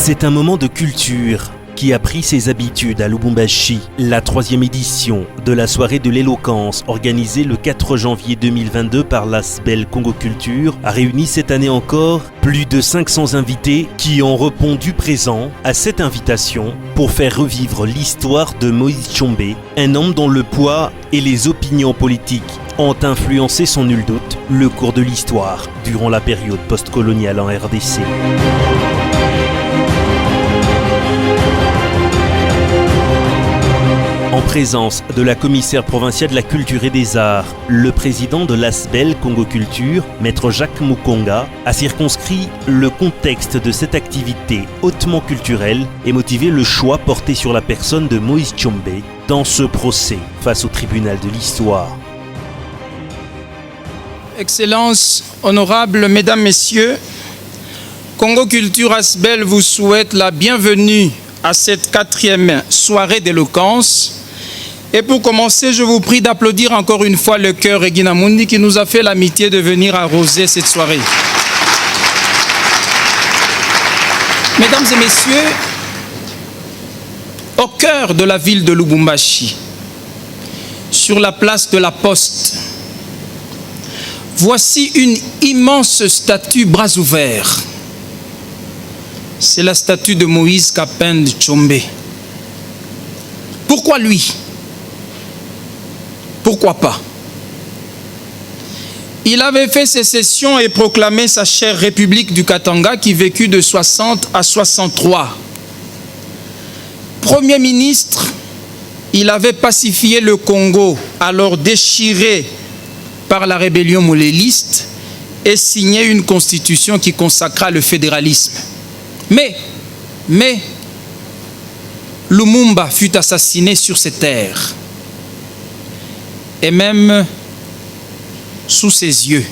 C'est un moment de culture qui a pris ses habitudes à Lubumbashi. La 3e édition de la soirée de l'éloquence organisée le 4 janvier 2022 par l'Asbel Congo Culture a réuni cette année encore plus de 500 invités qui ont répondu présents à cette invitation pour faire revivre l'histoire de Moïse Tshombe, un homme dont le poids et les opinions politiques ont influencé sans nul doute le cours de l'histoire durant la période postcoloniale en RDC. En présence de la commissaire provinciale de la culture et des arts, le président de l'Asbel Congo Culture, maître Jacques Mukonga, a circonscrit le contexte de cette activité hautement culturelle et motivé le choix porté sur la personne de Moïse Tshombe dans ce procès face au tribunal de l'histoire. Excellences, honorables mesdames, messieurs, Congo Culture Asbel vous souhaite la bienvenue à cette 4e soirée d'éloquence. Et pour commencer, je vous prie d'applaudir encore une fois le chœur Regina Mundi qui nous a fait l'amitié de venir arroser cette soirée. Mesdames et messieurs, au cœur de la ville de Lubumbashi, sur la place de la Poste, voici une immense statue bras ouverts. C'est la statue de Moïse Kapende Tshombe. Pourquoi lui? Pourquoi pas? Il avait fait sécession et proclamé sa chère République du Katanga qui vécut de 60 à 63. Premier ministre, il avait pacifié le Congo, alors déchiré par la rébellion mouléliste, et signé une constitution qui consacra le fédéralisme. Mais Lumumba fut assassiné sur ses terres, et même sous ses yeux.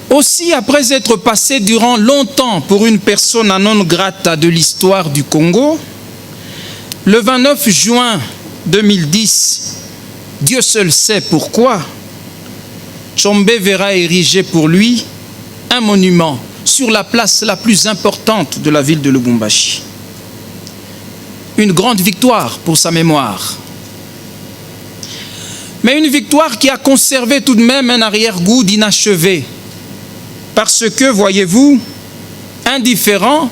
Aussi, après être passé durant longtemps pour une persona non grata de l'histoire du Congo, le 29 juin 2010, Dieu seul sait pourquoi, Tshombe verra ériger pour lui un monument sur la place la plus importante de la ville de Lubumbashi. Une grande victoire pour sa mémoire. Mais une victoire qui a conservé tout de même un arrière-goût d'inachevé. Parce que, voyez-vous, indifférents,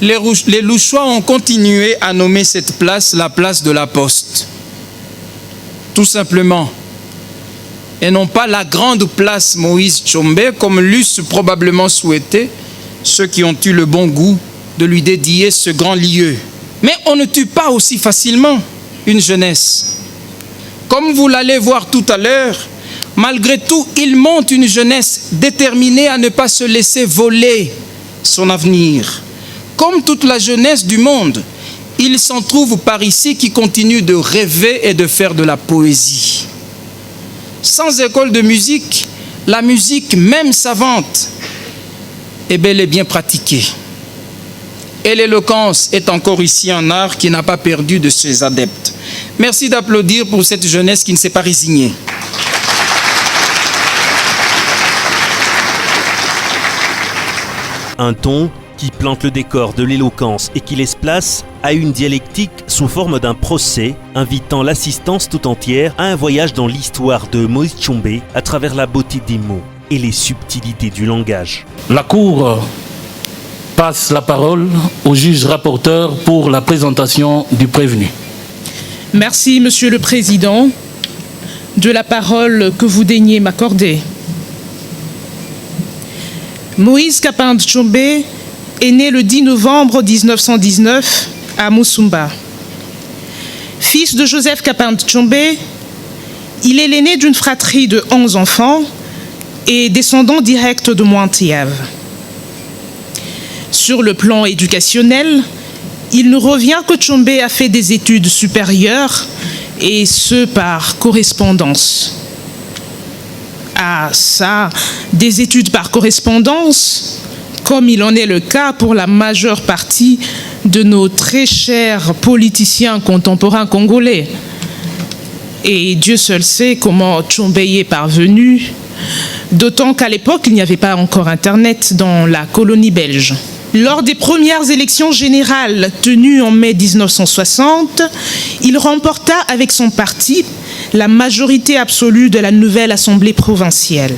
les Louchois ont continué à nommer cette place la place de la Poste. Tout simplement. Et non pas la grande place Moïse Tshombe, comme l'eussent probablement souhaité ceux qui ont eu le bon goût de lui dédier ce grand lieu. Mais on ne tue pas aussi facilement une jeunesse. Comme vous l'allez voir tout à l'heure, malgré tout, il monte une jeunesse déterminée à ne pas se laisser voler son avenir. Comme toute la jeunesse du monde, il s'en trouve par ici qui continue de rêver et de faire de la poésie. Sans école de musique, la musique, même savante, est bel et bien pratiquée. Et l'éloquence est encore ici un art qui n'a pas perdu de ses adeptes. Merci d'applaudir pour cette jeunesse qui ne s'est pas résignée. Un ton qui plante le décor de l'éloquence et qui laisse place à une dialectique sous forme d'un procès, invitant l'assistance tout entière à un voyage dans l'histoire de Moïse Tshombe à travers la beauté des mots et les subtilités du langage. La Cour passe la parole au juge rapporteur pour la présentation du prévenu. Merci, Monsieur le Président, de la parole que vous daignez m'accorder. Moïse Kapende Tshombe est né le 10 novembre 1919 à Musumba. Fils de Joseph Kapende Tshombe, il est l'aîné d'une fratrie de 11 enfants et descendant direct de Mointiave. Sur le plan éducationnel, il nous revient que Tshombe a fait des études supérieures et ce par correspondance. Ah ça, des études par correspondance, comme il en est le cas pour la majeure partie de nos très chers politiciens contemporains congolais. Et Dieu seul sait comment Tshombe y est parvenu, D'autant qu'à l'époque, il n'y avait pas encore Internet dans la colonie belge. Lors des premières élections générales tenues en mai 1960, il remporta avec son parti la majorité absolue de la nouvelle Assemblée provinciale.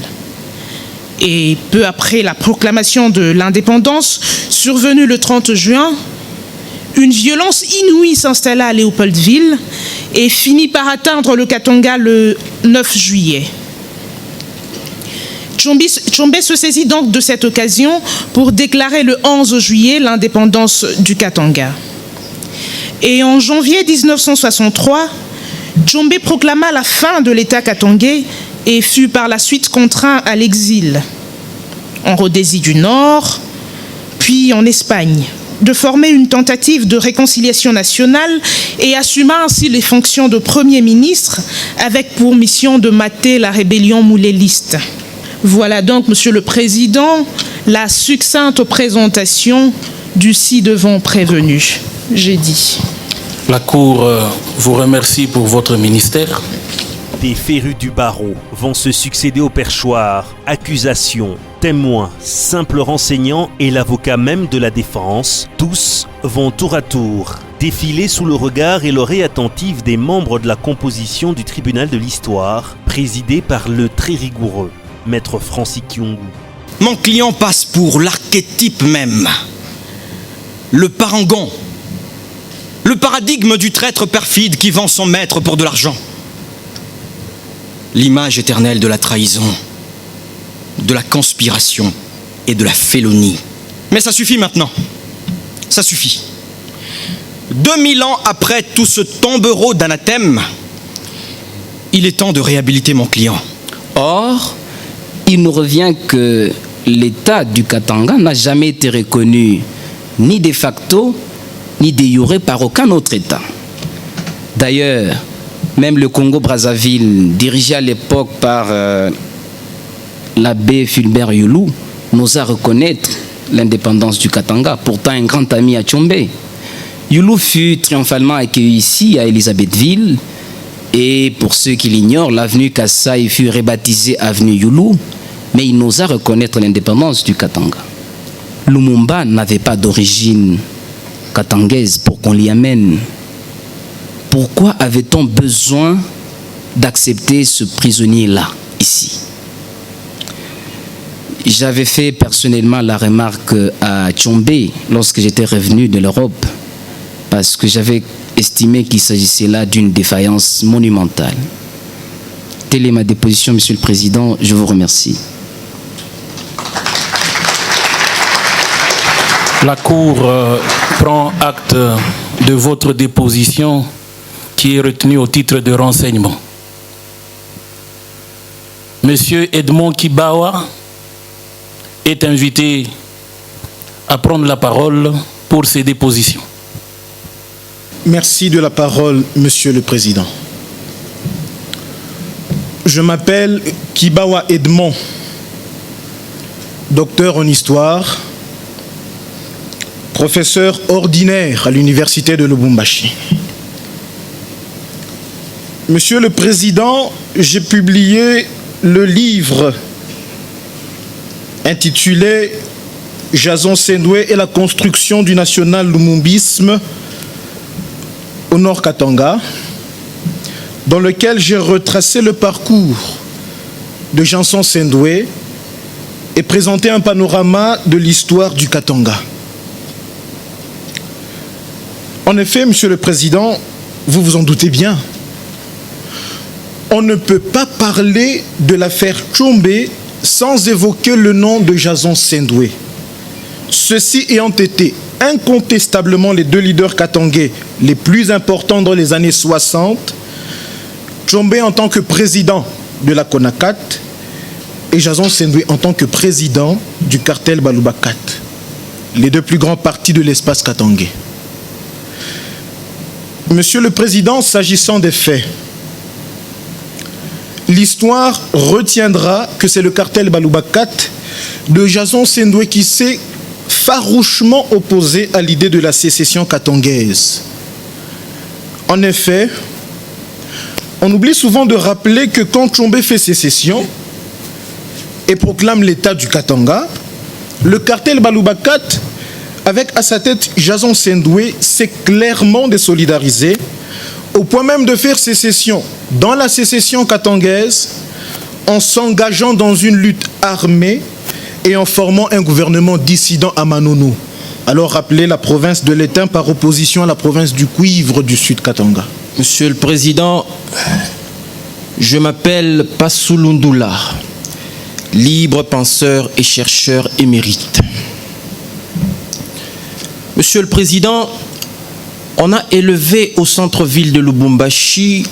Et peu après la proclamation de l'indépendance, survenue le 30 juin, une violence inouïe s'installa à Léopoldville et finit par atteindre le Katanga le 9 juillet. Tshombe se saisit donc de cette occasion pour déclarer le 11 juillet l'indépendance du Katanga. Et en janvier 1963, Tshombe proclama la fin de l'État katangais et fut par la suite contraint à l'exil, en Rhodésie du Nord, puis en Espagne, de former une tentative de réconciliation nationale et assuma ainsi les fonctions de Premier ministre avec pour mission de mater la rébellion mouléliste. Voilà donc, Monsieur le Président, la succincte présentation du ci-devant prévenu. J'ai dit. La Cour vous remercie pour votre ministère. Des férus du barreau vont se succéder au perchoir. Accusations, témoins, simples renseignants et l'avocat même de la défense, tous vont tour à tour défiler sous le regard et l'oreille attentive des membres de la composition du tribunal de l'histoire, présidé par le très rigoureux Maître Francis Kyungu. Mon client passe pour l'archétype même, le parangon, le paradigme du traître perfide qui vend son maître pour de l'argent. L'image éternelle de la trahison, de la conspiration et de la félonie. Mais ça suffit maintenant. Ça suffit. 2000 ans après tout ce tombereau d'anathème, il est temps de réhabiliter mon client. Or, il nous revient que l'État du Katanga n'a jamais été reconnu ni de facto, ni de jure par aucun autre État. D'ailleurs, même le Congo-Brazzaville, dirigé à l'époque par l'abbé Fulbert Youlou, n'osa reconnaître l'indépendance du Katanga, pourtant un grand ami à Tshombe. Youlou fut triomphalement accueilli ici, à Elisabethville, et pour ceux qui l'ignorent, l'avenue Kassai fut rebaptisée avenue Youlou, mais il n'osa reconnaître l'indépendance du Katanga. Lumumba n'avait pas d'origine katangaise pour qu'on l'y amène. Pourquoi avait-on besoin d'accepter ce prisonnier-là, ici? J'avais fait personnellement la remarque à Tshombe lorsque j'étais revenu de l'Europe, parce que j'avais estimé qu'il s'agissait là d'une défaillance monumentale. Telle est ma déposition, Monsieur le Président. Je vous remercie. La Cour prend acte de votre déposition qui est retenue au titre de renseignement. Monsieur Edmond Kibawa est invité à prendre la parole pour ses dépositions. Merci de la parole, Monsieur le Président. Je m'appelle Kibawa Edmond, docteur en histoire, professeur ordinaire à l'université de Lubumbashi. Monsieur le Président, j'ai publié le livre intitulé « Jason Sendwe et la construction du national lumumbisme au Nord Katanga », dans lequel j'ai retracé le parcours de Jason Sendwe et présenté un panorama de l'histoire du Katanga. En effet, Monsieur le Président, vous vous en doutez bien, on ne peut pas parler de l'affaire Tshombe sans évoquer le nom de Jason Sendwe. Ceux-ci ayant été incontestablement les deux leaders katangais les plus importants dans les années 60, Tshombe en tant que président de la CONACAT et Jason Sendwe en tant que président du cartel Baluba-Kat, les deux plus grands partis de l'espace katangais. Monsieur le Président, s'agissant des faits, l'histoire retiendra que c'est le cartel Baluba-Kat de Jason Sendwe qui s'est farouchement opposé à l'idée de la sécession katangaise. En effet, on oublie souvent de rappeler que quand Tshombe fait sécession, et proclame l'État du Katanga, le cartel Balubakat, avec à sa tête Jason Sendoué, s'est clairement désolidarisé, au point même de faire sécession dans la sécession katangaise, en s'engageant dans une lutte armée et en formant un gouvernement dissident à Manono, alors appelé la province de l'Étain par opposition à la province du Cuivre du Sud Katanga. Monsieur le Président, je m'appelle Passulundula, libre penseur et chercheur émérite. Monsieur le Président, on a élevé au centre-ville de Lubumbashi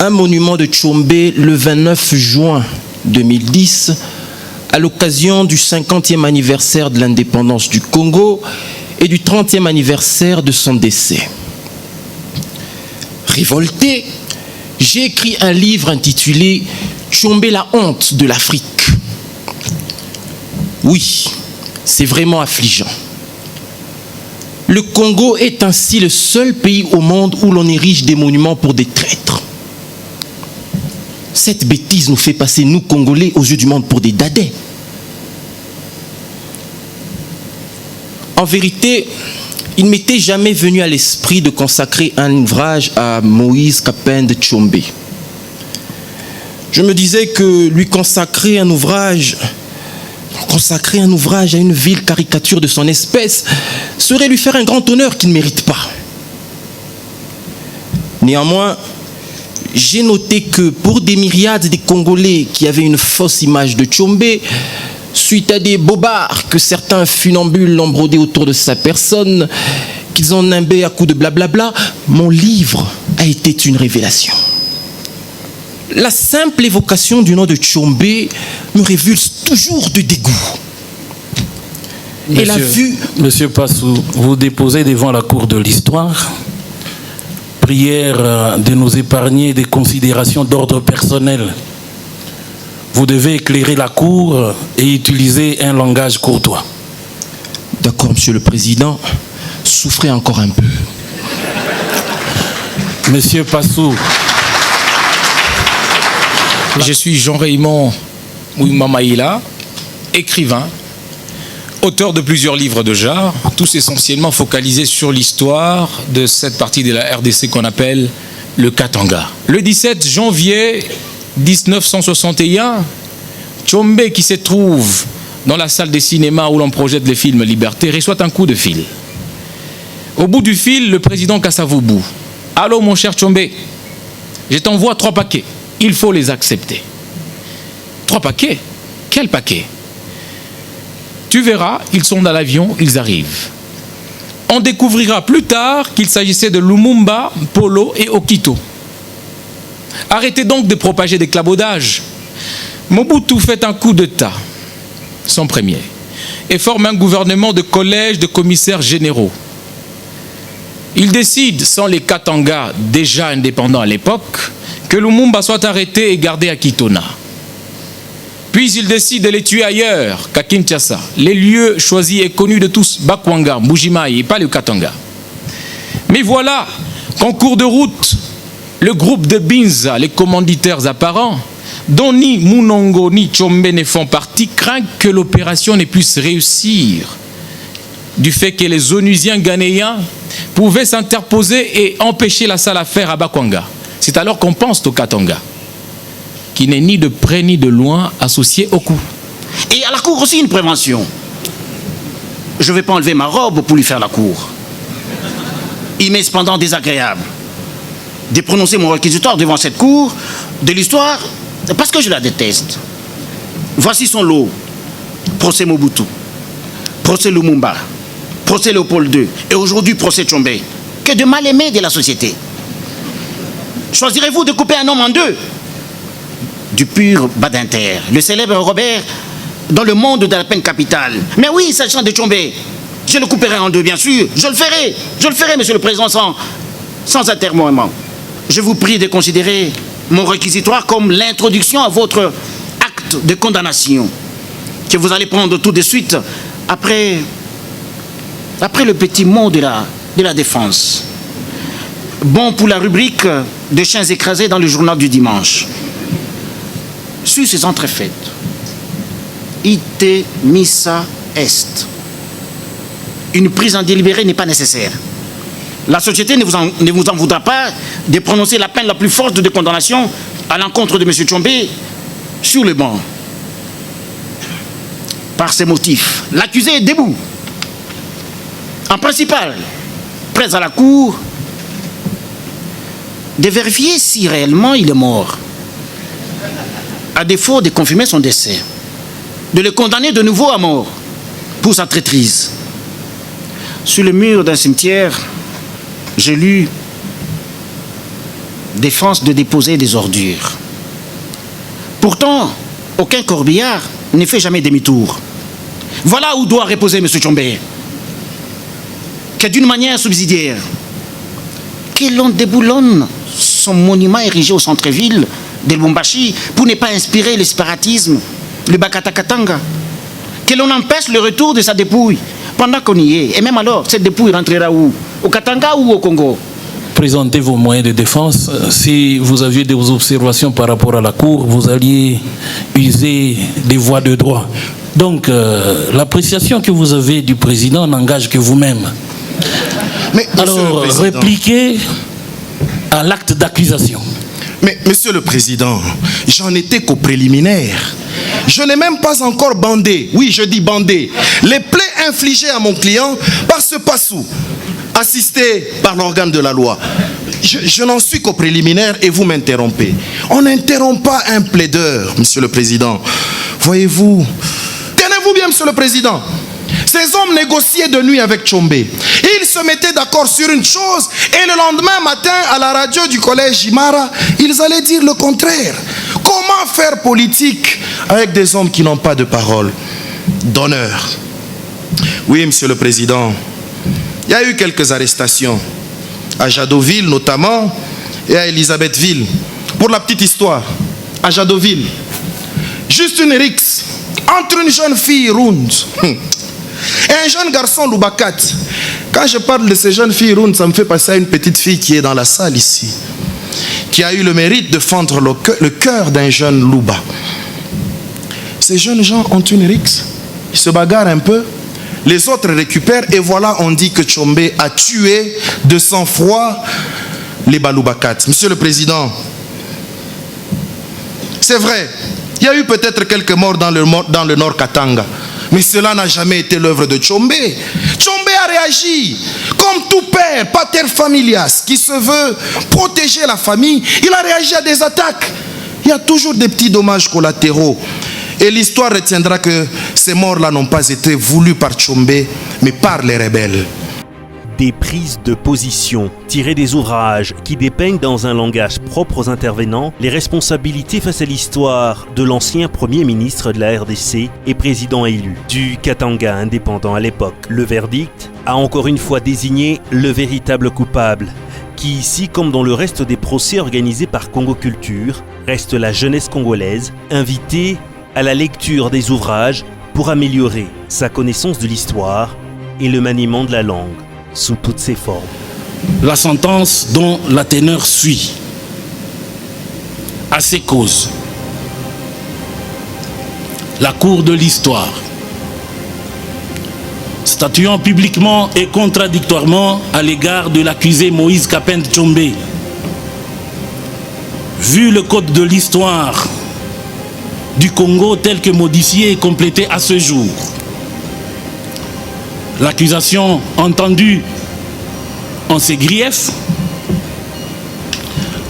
un monument de Tchombé le 29 juin 2010 à l'occasion du 50e anniversaire de l'indépendance du Congo et du 30e anniversaire de son décès. Révolté, j'ai écrit un livre intitulé « Tchombé, la honte de l'Afrique ». Oui, c'est vraiment affligeant. Le Congo est ainsi le seul pays au monde où l'on érige des monuments pour des traîtres. Cette bêtise nous fait passer, nous Congolais, aux yeux du monde pour des dadais. En vérité, il ne m'était jamais venu à l'esprit de consacrer un ouvrage à Moïse Kapende Tchombé. Je me disais que lui consacrer un ouvrage à une vile caricature de son espèce serait lui faire un grand honneur qu'il ne mérite pas. Néanmoins, j'ai noté que pour des myriades de Congolais qui avaient une fausse image de Tchombé, suite à des bobards que certains funambules ont brodés autour de sa personne, qu'ils ont nimbé à coups de blablabla, mon livre a été une révélation. La simple évocation du nom de Tchombé me révulse toujours de dégoût. Et la vue... Monsieur Passou, vous déposez devant la cour de l'histoire. Prière de nous épargner des considérations d'ordre personnel. Vous devez éclairer la cour et utiliser un langage courtois. D'accord, Monsieur le Président. Souffrez encore un peu. Monsieur Passou. Je suis Jean-Raymond Mouimamaïla, écrivain, auteur de plusieurs livres de genre, tous essentiellement focalisés sur l'histoire de cette partie de la RDC qu'on appelle le Katanga. Le 17 janvier 1961, Tchombé, qui se trouve dans la salle des cinémas où l'on projette les films Liberté, reçoit un coup de fil. Au bout du fil, le président Kasavubu. « Allô mon cher Tchombé, je t'envoie 3 paquets. Il faut les accepter. » 3 paquets? Quel paquet? Tu verras, ils sont dans l'avion, ils arrivent. On découvrira plus tard qu'il s'agissait de Lumumba, Polo et Okito. Arrêtez donc de propager des clabaudages. Mobutu fait un coup d'État, son premier, et forme un gouvernement de collèges de commissaires généraux. Il décide, sans les Katanga déjà indépendants à l'époque, que Lumumba soit arrêté et gardé à Kitona. Puis il décide de les tuer ailleurs qu'à Kinshasa. Les lieux choisis et connus de tous, Bakwanga, Mbujimayi et pas le Katanga. Mais voilà qu'en cours de route, le groupe de Binza, les commanditaires apparents, dont ni Munongo ni Tchombé ne font partie, craignent que l'opération ne puisse réussir, du fait que les Onusiens ghanéens pouvaient s'interposer et empêcher la sale affaire à Bakwanga. C'est alors qu'on pense au Katanga, qui n'est ni de près ni de loin associé au coup. Et à la cour aussi une prévention. Je ne vais pas enlever ma robe pour lui faire la cour. Il m'est cependant désagréable de prononcer mon réquisitoire devant cette cour de l'histoire parce que je la déteste. Voici son lot. Procès Mobutu, procès Lumumba, procès Léopold II et aujourd'hui procès Tchombé. Que de mal-aimés de la société. Choisirez-vous de couper un homme en deux? Du pur Badinter, le célèbre Robert dans le monde de la peine capitale. Mais oui, s'agissant de Tchombé, je le couperai en deux, bien sûr. Je le ferai, Monsieur le Président, sans atermoiement. Je vous prie de considérer mon réquisitoire comme l'introduction à votre acte de condamnation que vous allez prendre tout de suite après le petit mot de la défense. Bon pour la rubrique de chiens écrasés dans le journal du dimanche. Sur ces entrefaites, ite missa est. Une prise en délibéré n'est pas nécessaire. La société ne vous en voudra pas de prononcer la peine la plus forte de condamnation à l'encontre de M. Tchombe sur le banc. Par ces motifs, l'accusé est debout, en principal, prêt à la cour de vérifier si réellement il est mort, à défaut de confirmer son décès, de le condamner de nouveau à mort pour sa traîtrise. Sur le mur d'un cimetière, j'ai lu « Défense de déposer des ordures ». Pourtant, aucun corbillard ne fait jamais demi-tour. Voilà où doit reposer M. Tchombe, que d'une manière subsidiaire, que l'on déboulonne son monument érigé au centre-ville de Lubumbashi pour ne pas inspirer le séparatisme, le Bakatakatanga, que l'on empêche le retour de sa dépouille pendant qu'on y est. Et même alors, cette dépouille rentrera où? Au Katanga ou au Congo? Présentez vos moyens de défense. Si vous aviez des observations par rapport à la Cour, vous alliez user des voies de droit. Donc, l'appréciation que vous avez du président n'engage que vous-même. Mais, alors, répliquez à l'acte d'accusation. Mais, Monsieur le Président, j'en étais qu'au préliminaire. Je n'ai même pas encore bandé, oui, je dis bandé, les plaies infligées à mon client par ce passou, assisté par l'organe de la loi. Je n'en suis qu'au préliminaire et vous m'interrompez. On n'interrompt pas un plaideur, Monsieur le Président. Voyez-vous, tenez-vous bien, Monsieur le Président. Ces hommes négociaient de nuit avec Tchombe. Ils se mettaient d'accord sur une chose et le lendemain matin, à la radio du collège Imara, ils allaient dire le contraire. Comment faire politique avec des hommes qui n'ont pas de parole, d'honneur? Oui, Monsieur le Président, il y a eu quelques arrestations, à Jadoville notamment et à Elisabethville. Pour la petite histoire, à Jadoville, juste une rixe entre une jeune fille ronde et un jeune garçon Loubakat. Quand je parle de ces jeunes filles rondes, ça me fait passer à une petite fille qui est dans la salle ici, qui a eu le mérite de fendre le cœur d'un jeune Louba. Ces jeunes gens ont une rixe, ils se bagarrent un peu, les autres récupèrent et voilà, on dit que Tchombe a tué de sang-froid les Baloubakat. Monsieur le Président, c'est vrai, il y a eu peut-être quelques morts dans le Nord Katanga, mais cela n'a jamais été l'œuvre de Tchombe. Tchombe a réagi comme tout père, pater familias, qui se veut protéger la famille. Il a réagi à des attaques. Il y a toujours des petits dommages collatéraux. Et l'histoire retiendra que ces morts-là n'ont pas été voulues par Tchombe, mais par les rebelles. Des prises de position tirées des ouvrages qui dépeignent dans un langage propre aux intervenants les responsabilités face à l'histoire de l'ancien Premier ministre de la RDC et président élu du Katanga indépendant à l'époque. Le verdict a encore une fois désigné le véritable coupable, qui ici, comme dans le reste des procès organisés par Congo Culture, reste la jeunesse congolaise, invitée à la lecture des ouvrages pour améliorer sa connaissance de l'histoire et le maniement de la langue sous toutes ses formes. La sentence dont la teneur suit à ces causes. La Cour de l'histoire, statuant publiquement et contradictoirement à l'égard de l'accusé Moïse Kapend Tchombe, vu le code de l'histoire du Congo tel que modifié et complété à ce jour, l'accusation entendue en ses griefs,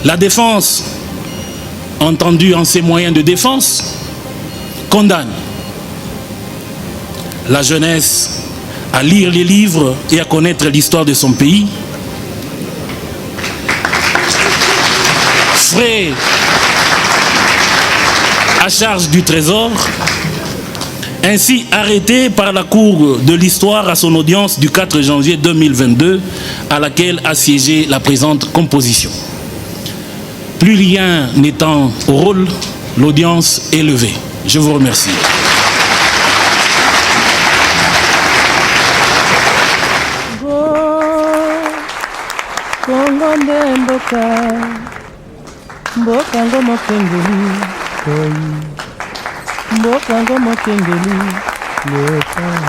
la défense entendue en ses moyens de défense, condamne la jeunesse à lire les livres et à connaître l'histoire de son pays. Frais à charge du Trésor, ainsi arrêté par la Cour de l'histoire à son audience du 4 janvier 2022, à laquelle a siégé la présente composition. Plus rien n'étant au rôle, l'audience est levée. Je vous remercie. mbokango mokengeli Léopard.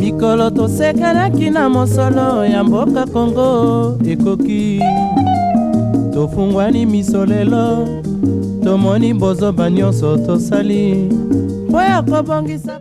Mikolo tosekanaki na mosolo ya mboka Kongo ekoki tofungwani misolelo tomoni bozoba nyonso tosali mpo ya kobongisa